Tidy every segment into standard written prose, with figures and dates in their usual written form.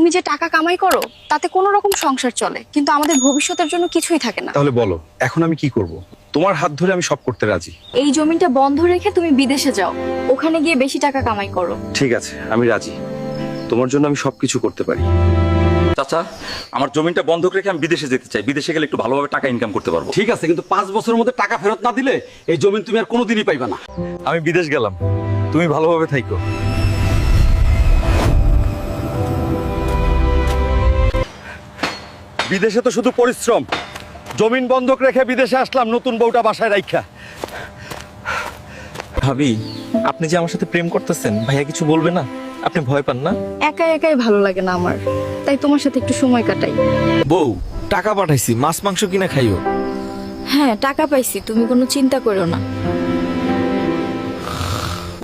তুমি যে টাকা কামাই করো তাতে কোনো রকম সংসার চলে, কিন্তু আমাদের ভবিষ্যতের জন্য কিছুই থাকে না। তাহলে বলো এখন আমি কি করব? তোমার হাত ধরে আমি সব করতে রাজি। এই জমিটা বন্ধ রেখে তুমি বিদেশে যাও, ওখানে গিয়ে বেশি টাকা কামাই করো। ঠিক আছে, আমি রাজি। তোমার জন্য আমি সবকিছু করতে পারি। চাচা, আমার জমিটা বন্ধক রেখে আমি বিদেশে যেতে চাই। বিদেশে গেলে একটু ভালোভাবে টাকা ইনকাম করতে পারবো। ঠিক আছে, কিন্তু 5 বছরের মধ্যে টাকা ফেরত না দিলে এই জমি তুমি আর কোনোদিনই পাইবা না। আমি বিদেশ গেলাম, তুমি ভালোভাবে থাইকো। বিদেশে তো শুধু পরিশ্রম। জমিন বন্ধক রেখে বিদেশে আসলাম নতুন বউটা বাসায় রাইখা। ভাবি, আপনি যে আমার সাথে প্রেম করতেছেন, ভাইয়া কিছু বলবে না? আপনি ভয় পান না? একাই একাই ভালো লাগে না আমার, তাই তোমার সাথে একটু সময় কাটাই। বউ, টাকা পাঠাইছি, মাছ মাংস কিনা খাইও। হ্যাঁ, টাকা পাইছি, তুমি কোনো চিন্তা করো না।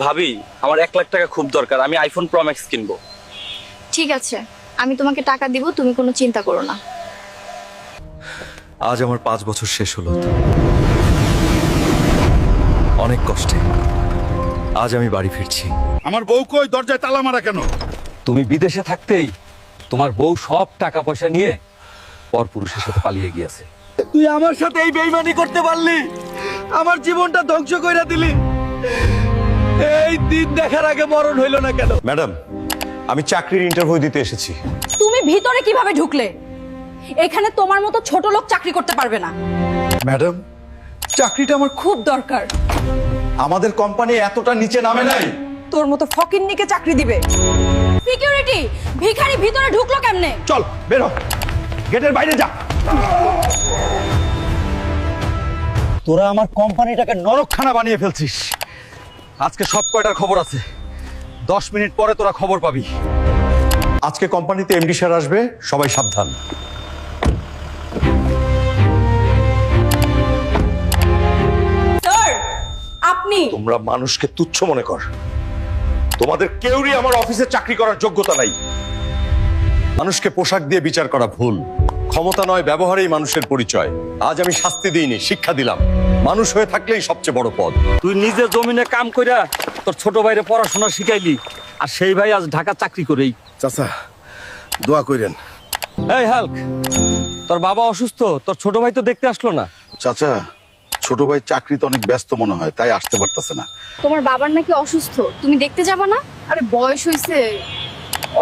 ভাবি, আমার 1 লাখ টাকা খুব দরকার। আমি আইফোন প্রো ম্যাক্স কিনবো। ঠিক আছে, আমি তোমাকে টাকা দিব, তুমি কোনো চিন্তা করো না। আজ আমার 5 বছর শেষ হলো, অনেক কষ্টে। আজ আমি বাড়ি ফিরছি। আমার বউ কই? দরজায় তালা মারা কেন? তুমি বিদেশে থাকতেই তোমার বউ সব টাকা পয়সা নিয়ে পরপুরুষের সাথে পালিয়ে গিয়েছে। তুই আমার সাথে এই বেইমানি করতে পারলি? আমার জীবনটা ধ্বংস কইরা দিলি। এই দিন দেখার আগে মরণ হইল না কেন? ম্যাডাম, আমি চাকরির ইন্টারভিউ দিতে এসেছি। তুমি ভিতরে কিভাবে ঢুকলে? এখানে তোমার মতো ছোট লোক চাকরি করতে পারবে না। ম্যাডাম, চাকরিটা আমার খুব দরকার। আমাদের কোম্পানি এতটা নিচে নামে নাই। তোর মতো ফকিন্নিকে চাকরি দিবে? সিকিউরিটি, ভিখারি ভিতরে ঢুকলো কেমনে? চল বের হ, গেটের বাইরে যা। তোরা আমার কোম্পানিটাকে নরকখানা বানিয়ে ফেলছিস। আজকে সব কয়টার খবর আছে, 10 মিনিট পরে তোরা খবর পাবি। আজকে কোম্পানিতে এমডি স্যার আসবে, সবাই সাবধান। স্যার, আপনি? তোমরা মানুষকে তুচ্ছ মনে কর। তোমাদের কেউরই আমার অফিসে চাকরি করার যোগ্যতা নাই। মানুষকে পোশাক দিয়ে বিচার করা ভুল। ক্ষমতা নয়, ব্যবহারেই মানুষের পরিচয়। আজ আমি শাস্তি দিইনি, শিক্ষা দিলাম। মানুষ হয়ে থাকলেই সবচেয়ে বড় পদ। তুই নিজের জমিনে কাম কইরা তোর ছোট ভাইরে পড়াশোনা শিখাইলি, আর সেই ভাই আজ ঢাকা চাকরি করেই। চাচা, দোয়া কইরেন। এই হাল্ক, তোর বাবা অসুস্থ, তোর ছোট ভাই তো দেখতে আসলো না। চাচা, ছোট ভাই চাকরিতে অনেক ব্যস্ত মনে হয়, তাই আসতে পারতেছে না। তোমার বাবার নাকি অসুস্থ, তুমি দেখতে যাবা না? আরে বয়স হইছে।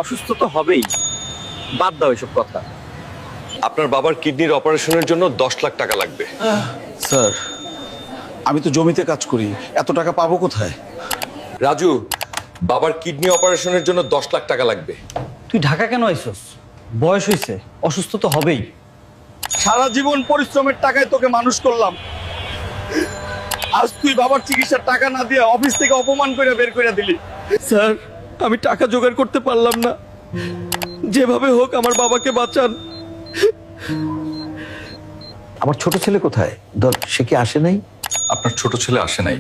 অসুস্থ তো হবেই, বাদ দাও এসব কথা। আপনার বাবার কিডনির অপারেশনের জন্য 10 লাখ টাকা লাগবে। স্যার, আমি তো জমিতে কাজ করি, এত টাকা পাবো কোথায়? রাজু, বাবার কিডনি অপারেশনের জন্য 10 লাখ টাকা লাগবে। তুই ঢাকা কেন আইছস? বয়স হইছে, অসুস্থ তো হবেই। সারা জীবন পরিশ্রমের টাকায় তোকে মানুষ করলাম, আজ তুই বাবার চিকিৎসার টাকা না দিয়ে অফিস থেকে অপমান করে বের করে দিলি। স্যার, আমি টাকা জোগাড় করতে পারলাম না, যেভাবে হোক আমার বাবাকে বাঁচান। আমার ছোট ছেলে কোথায়? সে কি আসে নাই? আপনার ছোট ছেলে আসে নাই,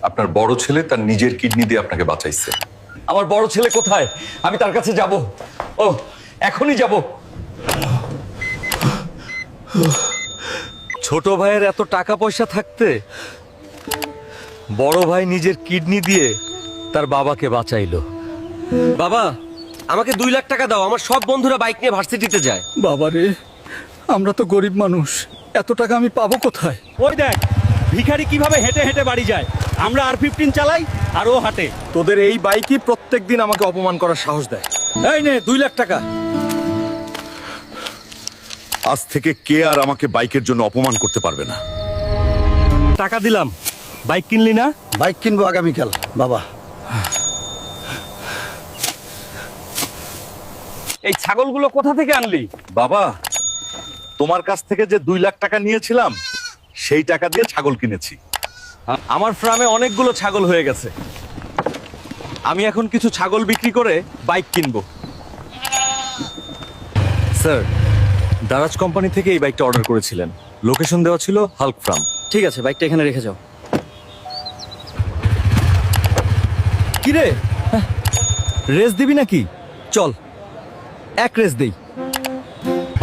আপনার বড় ছেলে তার নিজের কিডনি দিয়ে আপনাকে বাঁচাইছে। আমার বড় ছেলে কোথায়? আমি তার কাছে যাব। ও, এখনই যাব। ছোট ভাইয়ের এত টাকা পয়সা থাকতে বড় ভাই নিজের কিডনি দিয়ে তার বাবাকে বাঁচাইলো। বাবা, আমাকে 2 লাখ টাকা দাও, আমার সব বন্ধুরা বাইক নিয়ে ভার্সিটিতে যায়। বাবারে, আমরা তো গরিব মানুষ, এত টাকা আমি পাবো কোথায়? ওই দেখ, ভিখারি কিভাবে হেঁটে হেঁটে বাড়ি যায়। আমরা R15 চালাই আর ও হাঁটে। তোদের এই বাইকই প্রত্যেকদিন আমাকে অপমান করার সাহস দেয়। এই নে 2 লাখ টাকা। আজ থেকে কে আর আমাকে বাইকের জন্য অপমান করতে পারবে না। টাকা দিলাম, বাইক কিনলি না? বাইক কিনবো আগামীকাল। বাবা, এই ছাগলগুলো কোথা থেকে আনলি? বাবা, তোমার কাছ থেকে যে 2 লাখ টাকা নিয়েছিলাম, সেই টাকা দিয়ে ছাগল কিনেছি। আমার ফার্মে অনেকগুলো ছাগল হয়ে গেছে, আমি এখন কিছু ছাগল বিক্রি করে বাইক কিনবো। স্যার, দারাজ কোম্পানি থেকে এই বাইকটা অর্ডার করেছিলেন, লোকেশন দেওয়া ছিল হাল্ক ফার্ম। ঠিক আছে, বাইকটা এখানে রেখে যাও। কি রে, রেস দিবি নাকি? চল, এক রেস দেই।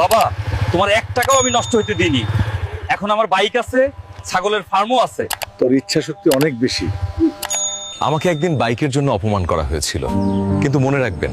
বাবা, তোমার 1 টাকাও আমি নষ্ট হইতে দিইনি। এখন আমার বাইক আছে, ছাগলের ফার্মও আছে। তোর ইচ্ছা শক্তি অনেক বেশি। আমাকে একদিন বাইকের জন্য অপমান করা হয়েছিল, কিন্তু মনে রাখবেন